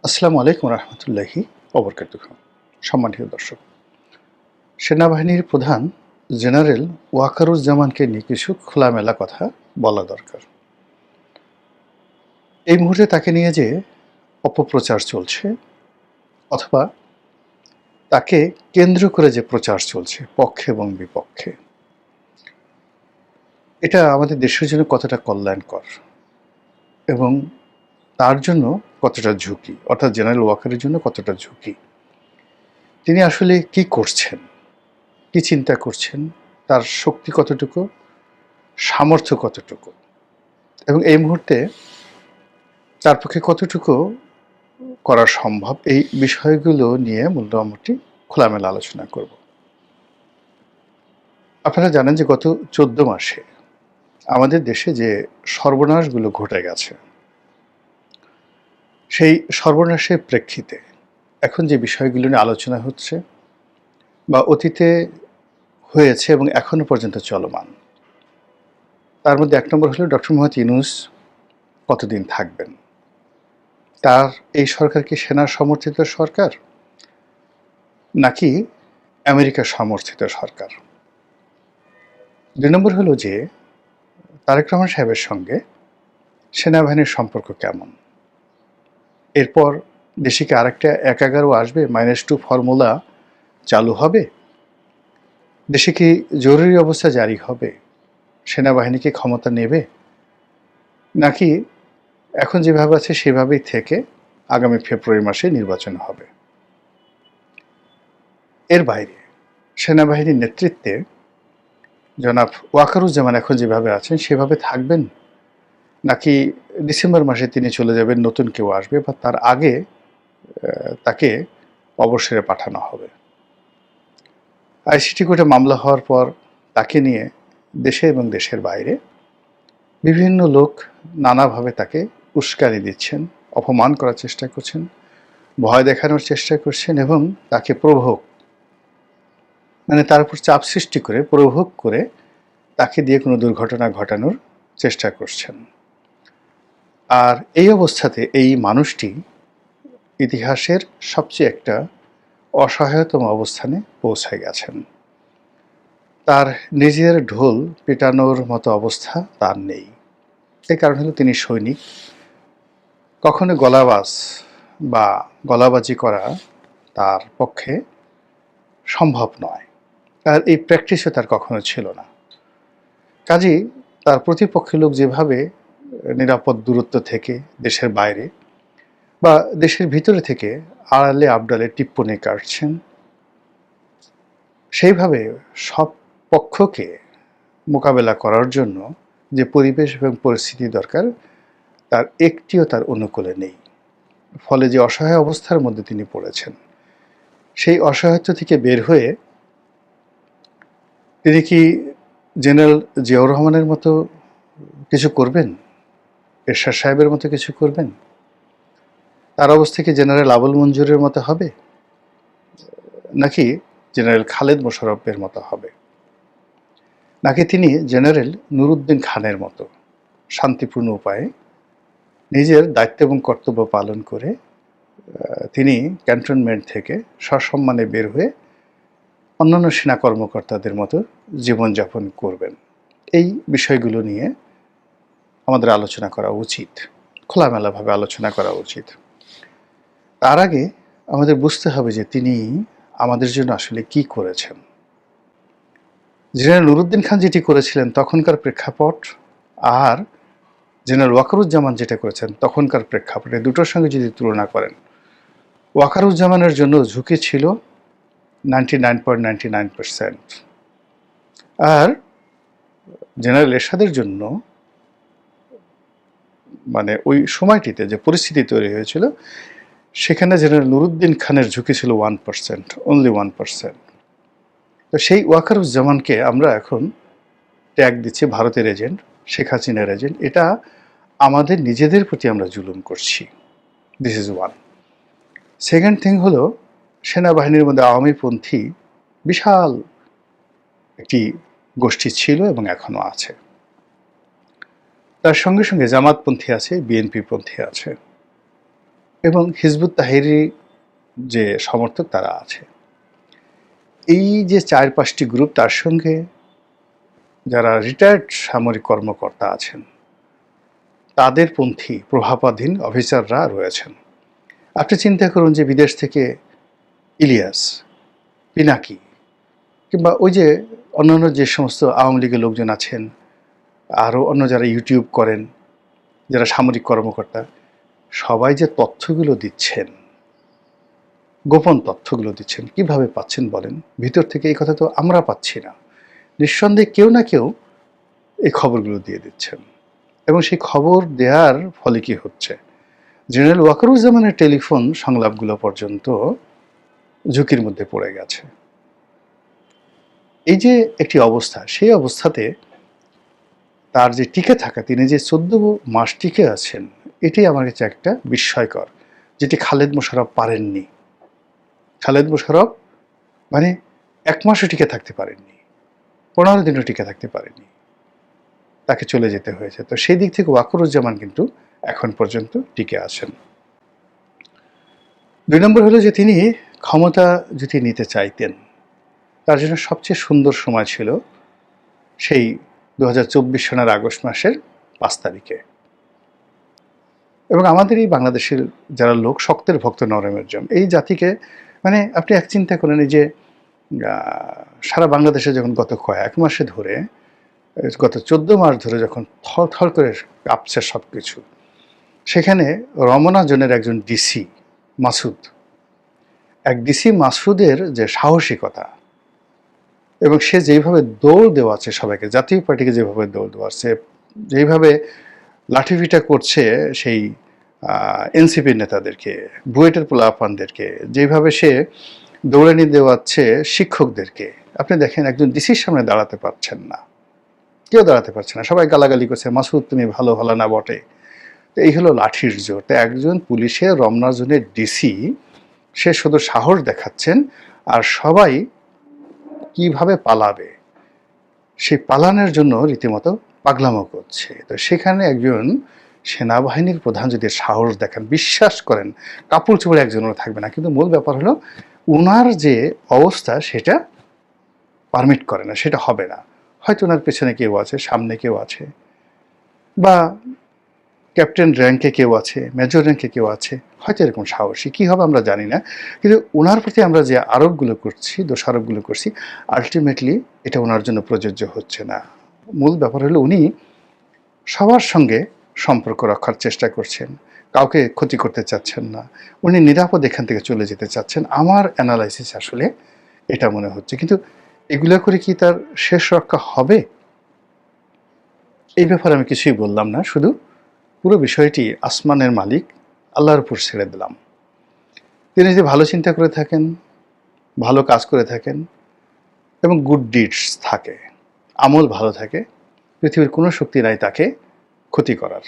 আসসালামু আলাইকুম রহমতুল্লাহি ওবরকাতুহু। সম্মানিত দর্শক, সেনাবাহিনীর প্রধান জেনারেল ওয়াকারুজ্জামানকে নিয়ে কিছু খোলামেলা কথা বলা দরকার। এই মুহূর্তে তাকে নিয়ে যে অপপ্রচার চলছে অথবা তাকে কেন্দ্র করে যে প্রচার চলছে পক্ষে এবং বিপক্ষে, এটা আমাদের দেশের জন্য কতটা কল্যাণকর এবং তার জন্য কতটা ঝুঁকি, অর্থাৎ জেনারেল ওয়াকারের জন্য কতটা ঝুঁকি, তিনি আসলে কি করছেন, কি চিন্তা করছেন, তার শক্তি কতটুকু, সামর্থ্য কতটুকু এবং এই মুহূর্তে তার পক্ষে কতটুকু করা সম্ভব, এই বিষয়গুলো নিয়ে মোটামুটি খোলামেলা আলোচনা করব। আপনারা জানেন যে গত 14 মাসে আমাদের দেশে যে সর্বনাশগুলো ঘটে গেছে, সেই সর্বনাশের প্রেক্ষিতে এখন যে বিষয়গুলো নিয়ে আলোচনা হচ্ছে বা অতীতে হয়েছে এবং এখনো পর্যন্ত চলমান, তার মধ্যে 1 নম্বর হলো ডক্টর মোহাম্মদ ইউনূস কতদিন থাকবেন, তার এই সরকার কি সেনা সমর্থিত সরকার নাকি আমেরিকা সমর্থিত সরকার। 2 নম্বর হলো যে তারেক রহমান সাহেবের সঙ্গে সেনাবাহিনীর সম্পর্ক কেমন, এরপর দেশে কি আরেকটা 1-11 আসবে, -2 ফর্মুলা চালু হবে, দেশে কি জরুরি অবস্থা জারি হবে, সেনাবাহিনীকে ক্ষমতা নেবে, নাকি এখন যেভাবে আছে সেভাবেই থেকে আগামী ফেব্রুয়ারি মাসে নির্বাচন হবে। এর বাইরে সেনাবাহিনীর নেতৃত্বে জনাব ওয়াকারুজ্জামান এখন যেভাবে আছেন সেভাবে থাকবেন, নাকি ডিসেম্বর মাসে তিনি চলে যাবেন, নতুন কেউ আসবে বা তার আগে তাকে অবসরে পাঠানো হবে। আইসিটি কোর্টে মামলা হওয়ার পর তাকে নিয়ে দেশে এবং দেশের বাইরে বিভিন্ন লোক নানাভাবে তাকে উস্কানি দিচ্ছেন, অপমান করার চেষ্টা করছেন, ভয় দেখানোর চেষ্টা করছেন এবং তাকে প্রভোগ, মানে তার উপর চাপ সৃষ্টি করে প্রভোগ করে তাকে দিয়ে কোনো দুর্ঘটনা ঘটানোর চেষ্টা করছেন। আর এই অবস্থাতে এই মানুষটি ইতিহাসের সবচেয়ে একটা অসহায়তম অবস্থানে পৌঁছে গেছেন। তার নিজের ঢোল পেটানোর মতো অবস্থা তার নেই। এই কারণ হলো তিনি সৈনিক, কখনো গলাবাজ বা গলাবাজি করা তার পক্ষে সম্ভব নয়, আর এই প্র্যাকটিসও তার কখনো ছিল না। কাজেই তার প্রতিপক্ষের লোক যেভাবে নিরাপদ দূরত্ব থেকে দেশের বাইরে বা দেশের ভিতরে থেকে আড়ালে আবডালে টিপ্পনি কাটছেন, সেইভাবে সব পক্ষকে মোকাবেলা করার জন্য যে পরিবেশ এবং পরিস্থিতি দরকার তার একটিও তার অনুকূলে নেই। ফলে যে অসহায় অবস্থার মধ্যে তিনি পড়েছেন, সেই অসহায়ত্ব থেকে বের হয়ে তিনি কি জেনারেল জিয়াউর রহমানের মতো কিছু করবেন, এরশাদ সাহেবের মতো কিছু করবেন, তার অবস্থা কি জেনারেল আবুল মঞ্জুরের মতো হবে, নাকি জেনারেল খালেদ মোশাররফের মতো হবে, নাকি তিনি জেনারেল নুরউদ্দিন খানের মতো শান্তিপূর্ণ উপায়ে নিজের দায়িত্ব এবং কর্তব্য পালন করে তিনি ক্যান্টনমেন্ট থেকে সসম্মানে বের হয়ে অন্যান্য সেনা কর্মকর্তাদের মতো জীবনযাপন করবেন। এই বিষয়গুলো নিয়ে আমাদের আলোচনা করা উচিত, খোলামেলাভাবে আলোচনা করা উচিত। তার আগে আমাদের বুঝতে হবে যে তিনি আমাদের জন্য আসলে কি করেছেন। জেনারেল নুরউদ্দিন খান যেটি করেছিলেন তখনকার প্রেক্ষাপট আর জেনারেল ওয়াকারুজ্জামান যেটা করেছেন তখনকার প্রেক্ষাপটে দুটোর সঙ্গে যদি তুলনা করেন, ওয়াকারুজ্জামানের জন্য ঝুঁকি ছিল 99.99%, আর জেনারেল এরশাদের জন্য মানে ওই সময়টিতে যে পরিস্থিতি তৈরি হয়েছিল সেখানে জেনারেল নুরউদ্দিন খানের ঝুঁকি ছিল 1%, অনলি 1%। তো সেই ওয়াকারুজ্জামানকে আমরা এখন ট্যাগ দিচ্ছি ভারতের এজেন্ট, শেখ হাসিনার এজেন্ট। এটা আমাদের নিজেদের প্রতি আমরা জুলুম করছি। This is one. Second thing হলো, সেনাবাহিনীর মধ্যে আওয়ামীপন্থী বিশাল একটি গোষ্ঠী ছিল এবং এখনো আছে। তার সঙ্গে সঙ্গে জামাতপন্থী আছে, বিএনপি পন্থী আছে। এবং হিজবুত তাহরির যে সমর্থক তারা আছে। এই যে ৪-৫টি গ্রুপ, তার সঙ্গে যারা রিটায়ার্ড সামরিক কর্মকর্তা আছেন, তাদের পন্থী প্রভাবাধীন অফিসাররা রয়েছেন। আপনি চিন্তা করুন যে বিদেশ থেকে ইলিয়াস, পিনাকি কিংবা ওই যে অন্যান্য যে সমস্ত আওয়ামী লীগের লোকজন আছেন, আরও অন্য যারা ইউটিউব করেন, যারা সামরিক কর্মকর্তা, সবাই যে তথ্যগুলো দিচ্ছেন, গোপন তথ্যগুলো দিচ্ছেন, কিভাবে পাচ্ছেন বলেন? ভিতর থেকে এই কথা তো আমরা পাচ্ছি না। নিঃসন্দেহে কেউ না কেউ এই খবরগুলো দিয়ে দিচ্ছেন, এবং সেই খবর দেওয়ার ফলে কি হচ্ছে, জেনারেল ওয়াকারুজ্জামানের টেলিফোন সংলাপগুলো পর্যন্ত ঝুঁকির মধ্যে পড়ে গেছে। এই যে একটি অবস্থা, সেই অবস্থাতে তার যে টিকে থাকা, তিনি যে 14 মাস টিকে আছেন, এটাই আমার কাছে একটা বিস্ময়কর, যেটি খালেদ মোশাররফ পারেননি। খালেদ মোশাররফ মানে 1 মাসও টিকে থাকতে পারেননি, 15 দিনও টিকে থাকতে পারেননি, তাকে চলে যেতে হয়েছে। তো সেই দিক থেকে ওয়াকারুজ্জামান কিন্তু এখন পর্যন্ত টিকে আছেন। 2 নম্বর হলো যে তিনি ক্ষমতা যদি নিতে চাইতেন, তার জন্য সবচেয়ে সুন্দর সময় ছিল সেই 2024 সনের আগস্ট মাসের 5 তারিখে। এবং আমাদের এই বাংলাদেশের যারা লোক, শক্তের ভক্ত নরমের জম, এই জাতিকে মানে আপনি এক চিন্তা করেন, এই যে সারা বাংলাদেশে যখন গত কয়েক মাসে ধরে, গত 14 মাস ধরে যখন থরথর করে কাঁপছে সব কিছু, সেখানে রমনা জোনের একজন ডিসি মাসুদ, এক ডিসি মাসুদের যে সাহসিকতা, এবং সে যেইভাবে দৌড় দেওয়াচ্ছে সবাইকে, জাতীয় পার্টিকে যেভাবে দৌড় দেওয়াচ্ছে, যেইভাবে লাঠিপিটা করছে সেই এনসিপির নেতাদেরকে, বুয়েটের পোলাপানদেরকে, যেভাবে সে দৌড়ানি দেওয়াচ্ছে শিক্ষকদেরকে, আপনি দেখেন একজন ডিসির সামনে দাঁড়াতে পারছেন না, কেউ দাঁড়াতে পারছে না, সবাই গালাগালি করছে, মাসুদ তুমি ভালো হলো না বটে। তো এই হলো লাঠির জোর। তো একজন পুলিশের রমনা জোনের ডিসি, সে শুধু সাহস দেখাচ্ছেন, আর সবাই কিভাবে পালাবে সেই পালানোর জন্য রীতিমতো পাগলামো করছে। তো সেখানে একজন সেনাবাহিনীর প্রধান যদি সাহস দেখান, বিশ্বাস করেন কাপড় চোপড়ে একজনও থাকবে না। কিন্তু মূল ব্যাপার হলো ওনার যে অবস্থা সেটা পারমিট করে না, সেটা হবে না। হয়তো ওনার পেছনে কেউ আছে, সামনে কেউ আছে, বা ক্যাপ্টেন র্যাঙ্কে কেউ আছে, মেজর র্যাঙ্কে কেউ আছে, হয়তো এরকম সাহসী কী হবে আমরা জানি না। কিন্তু ওনার প্রতি আমরা যে আরোপগুলো করছি, দোষারোপগুলো করছি, আলটিমেটলি এটা ওনার জন্য প্রযোজ্য হচ্ছে না। মূল ব্যাপার হলো উনি সবার সঙ্গে সম্পর্ক রক্ষার চেষ্টা করছেন, কাউকে ক্ষতি করতে চাচ্ছেন না, উনি নিরাপদ এখান থেকে চলে যেতে চাচ্ছেন। আমার অ্যানালাইসিস আসলে এটা মনে হচ্ছে। কিন্তু এগুলো করে কি তার শেষ রক্ষা হবে, এই ব্যাপারে আমি কিছুই বললাম না, শুধু পুরো বিষয়টি আসমানের মালিক আল্লাহর উপর ছেড়ে দিলাম। তিনি যদি ভালো চিন্তা করে থাকেন, ভালো কাজ করে থাকেন, এবং গুড ডিডস থাকে, আমল ভালো থাকে, পৃথিবীর কোনো শক্তি নাই তাকে ক্ষতি করার।